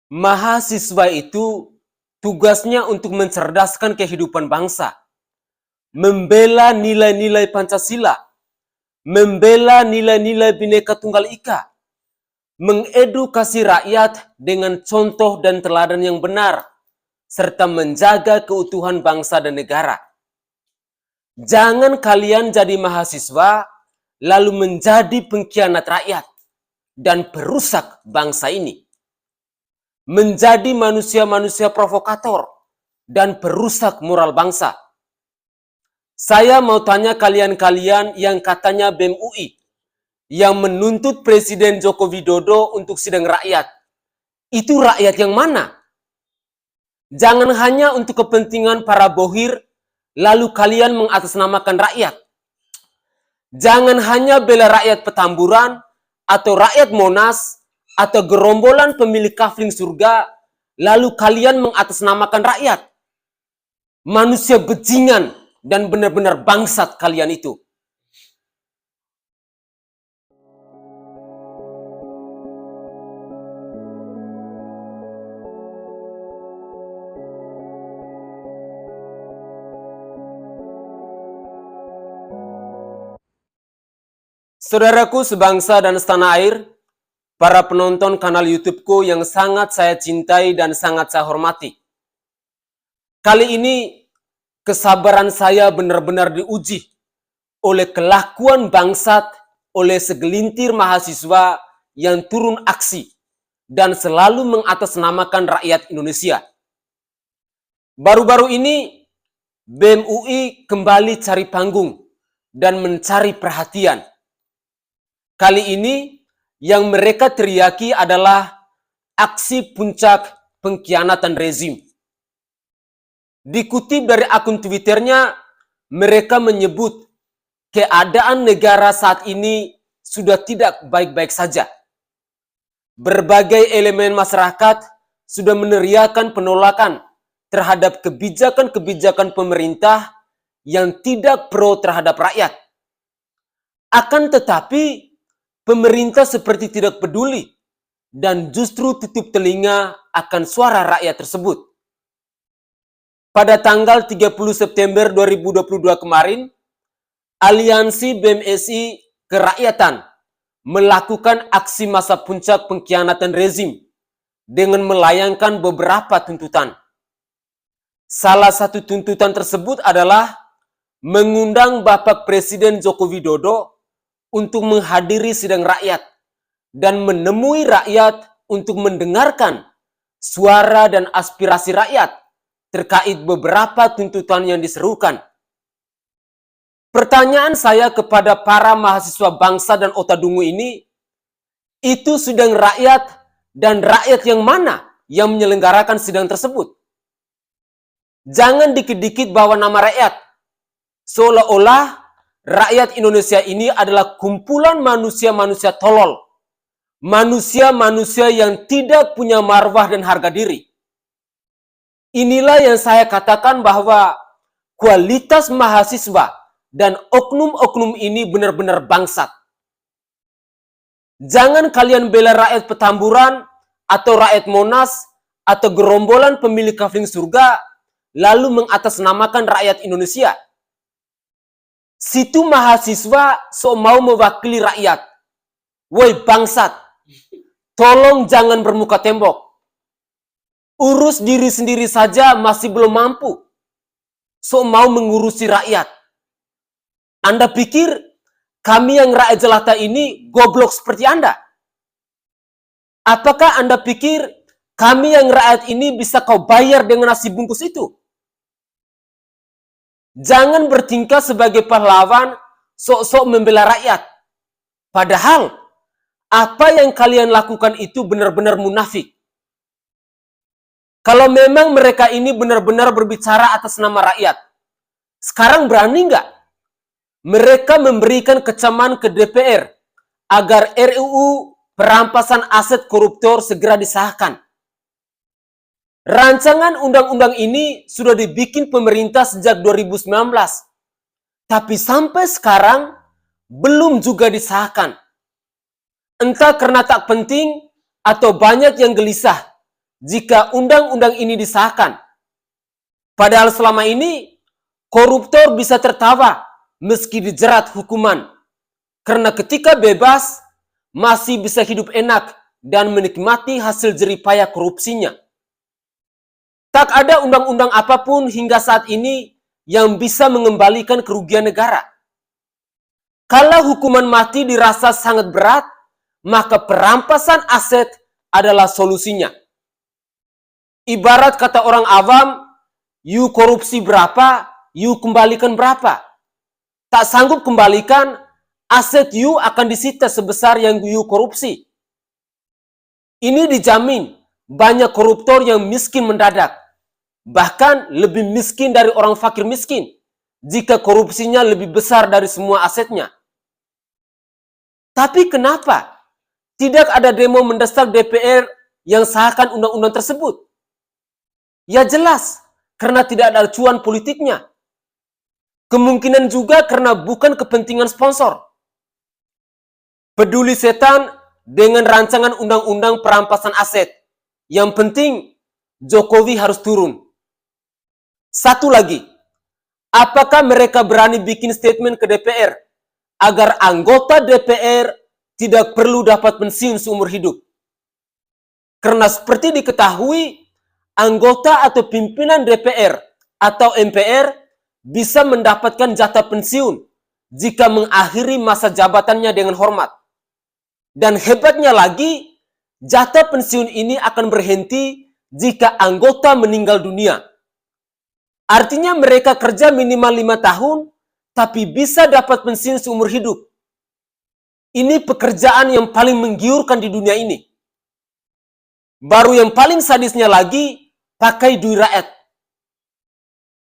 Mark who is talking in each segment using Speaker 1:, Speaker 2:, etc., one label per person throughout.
Speaker 1: Mahasiswa itu tugasnya untuk mencerdaskan kehidupan bangsa, membela nilai-nilai Pancasila, membela nilai-nilai Bhinneka Tunggal Ika, mengedukasi rakyat dengan contoh dan teladan yang benar, serta menjaga keutuhan bangsa dan negara. Jangan kalian jadi mahasiswa lalu menjadi pengkhianat rakyat dan perusak bangsa ini. Menjadi manusia-manusia provokator dan perusak moral bangsa. Saya mau tanya kalian-kalian yang katanya BEM UI, yang menuntut Presiden Joko Widodo untuk sidang rakyat. Itu rakyat yang mana? Jangan hanya untuk kepentingan para bohir, lalu kalian mengatasnamakan rakyat. Jangan hanya bela rakyat Petamburan, atau rakyat Monas, atau gerombolan pemilik kafling surga, lalu kalian mengatasnamakan rakyat. Manusia bajingan dan benar-benar bangsat kalian itu. Saudaraku sebangsa dan setanah air, para penonton kanal YouTube-ku yang sangat saya cintai dan sangat saya hormati. Kali ini kesabaran saya benar-benar diuji oleh kelakuan bangsat oleh segelintir mahasiswa yang turun aksi dan selalu mengatasnamakan rakyat Indonesia. Baru-baru ini BEM UI kembali cari panggung dan mencari perhatian. Kali ini yang mereka teriaki adalah aksi puncak pengkhianatan rezim. Dikutip dari akun Twitternya, mereka menyebut keadaan negara saat ini sudah tidak baik-baik saja. Berbagai elemen masyarakat sudah meneriakan penolakan terhadap kebijakan-kebijakan pemerintah yang tidak pro terhadap rakyat. Akan tetapi, pemerintah seperti tidak peduli dan justru tutup telinga akan suara rakyat tersebut. Pada tanggal 30 September 2022 kemarin, Aliansi BEM-SI Kerakyatan melakukan aksi massa puncak pengkhianatan rezim dengan melayangkan beberapa tuntutan. Salah satu tuntutan tersebut adalah mengundang Bapak Presiden Joko Widodo untuk menghadiri sidang rakyat dan menemui rakyat untuk mendengarkan suara dan aspirasi rakyat terkait beberapa tuntutan yang diserukan. Pertanyaan saya kepada para mahasiswa bangsa dan Otadungu ini, itu sidang rakyat dan rakyat yang mana yang menyelenggarakan sidang tersebut? Jangan dikit-dikit bawa nama rakyat, seolah-olah rakyat Indonesia ini adalah kumpulan manusia-manusia tolol. Manusia-manusia yang tidak punya marwah dan harga diri. Inilah yang saya katakan bahwa kualitas mahasiswa dan oknum-oknum ini benar-benar bangsat. Jangan kalian bela rakyat Petamburan, atau rakyat Monas, atau gerombolan pemilik kafling surga, lalu mengatasnamakan rakyat Indonesia. Situ mahasiswa so mau mewakili rakyat. Woi bangsat, tolong jangan bermuka tembok. Urus diri sendiri saja masih belum mampu. So mau mengurusi rakyat. Anda pikir kami yang rakyat jelata ini goblok seperti Anda? Apakah Anda pikir kami yang rakyat ini bisa kau bayar dengan nasi bungkus itu? Jangan bertingkah sebagai pahlawan, sok-sok membela rakyat. Padahal, apa yang kalian lakukan itu benar-benar munafik. Kalau memang mereka ini benar-benar berbicara atas nama rakyat, sekarang berani nggak mereka memberikan kecaman ke DPR agar RUU perampasan aset koruptor segera disahkan? Rancangan undang-undang ini sudah dibikin pemerintah sejak 2019. Tapi sampai sekarang belum juga disahkan. Entah karena tak penting atau banyak yang gelisah jika undang-undang ini disahkan. Padahal selama ini koruptor bisa tertawa meski dijerat hukuman. Karena ketika bebas masih bisa hidup enak dan menikmati hasil jeripaya korupsinya. Tak ada undang-undang apapun hingga saat ini yang bisa mengembalikan kerugian negara. Kalau hukuman mati dirasa sangat berat, maka perampasan aset adalah solusinya. Ibarat kata orang awam, you korupsi berapa, you kembalikan berapa. Tak sanggup kembalikan, aset you akan disita sebesar yang you korupsi. Ini dijamin banyak koruptor yang miskin mendadak. Bahkan lebih miskin dari orang fakir miskin jika korupsinya lebih besar dari semua asetnya. Tapi kenapa tidak ada demo mendesak DPR yang sahkan undang-undang tersebut? Ya jelas, karena tidak ada acuan politiknya. Kemungkinan juga karena bukan kepentingan sponsor. Peduli setan dengan rancangan undang-undang perampasan aset. Yang penting, Jokowi harus turun. Satu lagi, apakah mereka berani bikin statement ke DPR agar anggota DPR tidak perlu dapat pensiun seumur hidup? Karena seperti diketahui, anggota atau pimpinan DPR atau MPR bisa mendapatkan jatah pensiun jika mengakhiri masa jabatannya dengan hormat. Dan hebatnya lagi, jatah pensiun ini akan berhenti jika anggota meninggal dunia. Artinya mereka kerja minimal 5 tahun, tapi bisa dapat pensiun seumur hidup. Ini pekerjaan yang paling menggiurkan di dunia ini. Baru yang paling sadisnya lagi, pakai duit rakyat.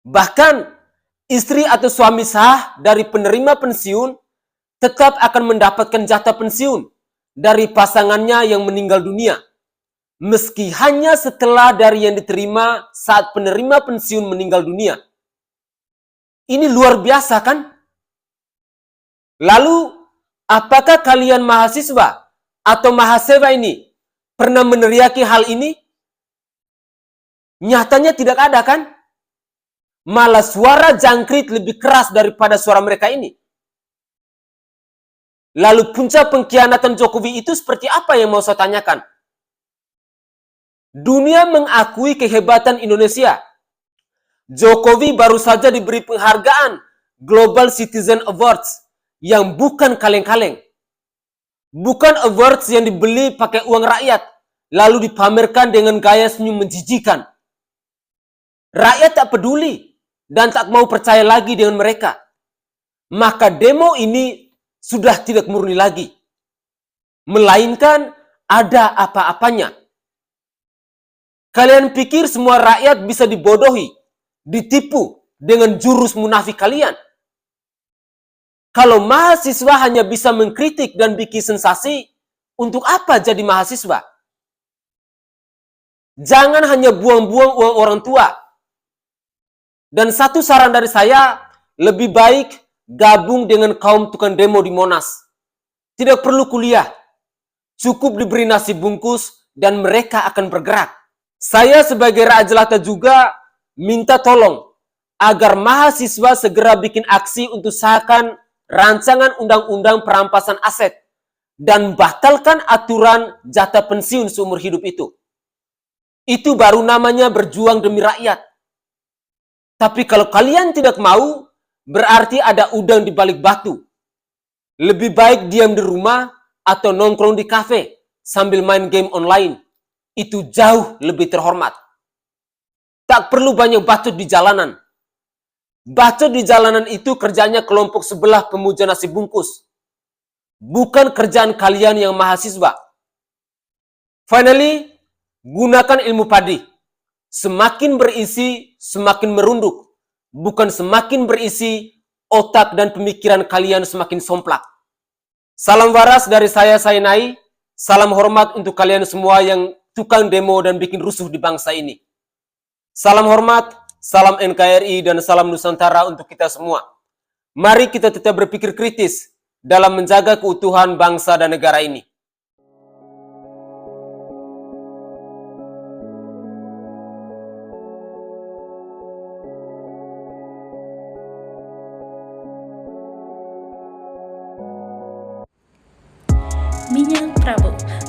Speaker 1: Bahkan, istri atau suami sah dari penerima pensiun tetap akan mendapatkan jatah pensiun dari pasangannya yang meninggal dunia. Meski hanya setelah dari yang diterima saat penerima pensiun meninggal dunia. Ini luar biasa kan? Lalu, apakah kalian mahasiswa atau mahasiswa ini pernah meneriaki hal ini? Nyatanya tidak ada kan? Malah suara jangkrik lebih keras daripada suara mereka ini. Lalu puncak pengkhianatan Jokowi itu seperti apa yang mau saya tanyakan? Dunia mengakui kehebatan Indonesia. Jokowi baru saja diberi penghargaan Global Citizen Awards yang bukan kaleng-kaleng. Bukan awards yang dibeli pakai uang rakyat, lalu dipamerkan dengan gaya senyum menjijikan. Rakyat tak peduli dan tak mau percaya lagi dengan mereka. Maka demo ini sudah tidak murni lagi. Melainkan ada apa-apanya. Kalian pikir semua rakyat bisa dibodohi, ditipu dengan jurus munafik kalian? Kalau mahasiswa hanya bisa mengkritik dan bikin sensasi, untuk apa jadi mahasiswa? Jangan hanya buang-buang uang orang tua. Dan satu saran dari saya, lebih baik gabung dengan kaum tukang demo di Monas. Tidak perlu kuliah. Cukup diberi nasi bungkus dan mereka akan bergerak. Saya sebagai rakyat jelata juga minta tolong agar mahasiswa segera bikin aksi untuk sahkan rancangan undang-undang perampasan aset dan batalkan aturan jatah pensiun seumur hidup itu. Itu baru namanya berjuang demi rakyat. Tapi kalau kalian tidak mau, berarti ada udang di balik batu. Lebih baik diam di rumah atau nongkrong di kafe sambil main game online. Itu jauh lebih terhormat. Tak perlu banyak bacot di jalanan. Bacot di jalanan itu kerjanya kelompok sebelah pemuja nasi bungkus. Bukan kerjaan kalian yang mahasiswa. Finally, gunakan ilmu padi. Semakin berisi, semakin merunduk. Bukan semakin berisi, otak dan pemikiran kalian semakin somplak. Salam waras dari saya, Sainai. Salam hormat untuk kalian semua yang tukang demo dan bikin rusuh di bangsa ini. Salam hormat, salam NKRI, dan salam Nusantara untuk kita semua. Mari kita tetap berpikir kritis dalam menjaga keutuhan bangsa dan negara ini.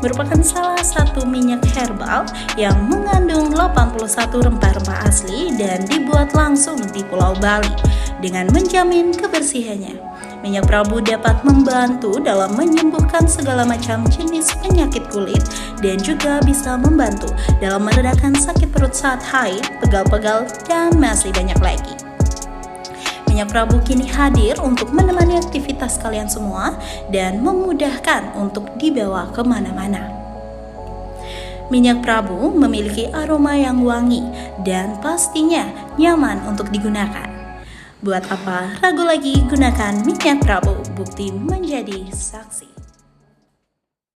Speaker 2: merupakan salah satu minyak herbal yang mengandung 81 rempah-rempah asli dan dibuat langsung di Pulau Bali dengan menjamin kebersihannya. Minyak Prabu dapat membantu dalam menyembuhkan segala macam jenis penyakit kulit dan juga bisa membantu dalam meredakan sakit perut saat haid, pegal-pegal, dan masih banyak lagi. Minyak Prabu kini hadir untuk menemani aktivitas kalian semua dan memudahkan untuk dibawa kemana-mana. Minyak Prabu memiliki aroma yang wangi dan pastinya nyaman untuk digunakan. Buat apa ragu lagi, gunakan minyak Prabu, bukti menjadi saksi.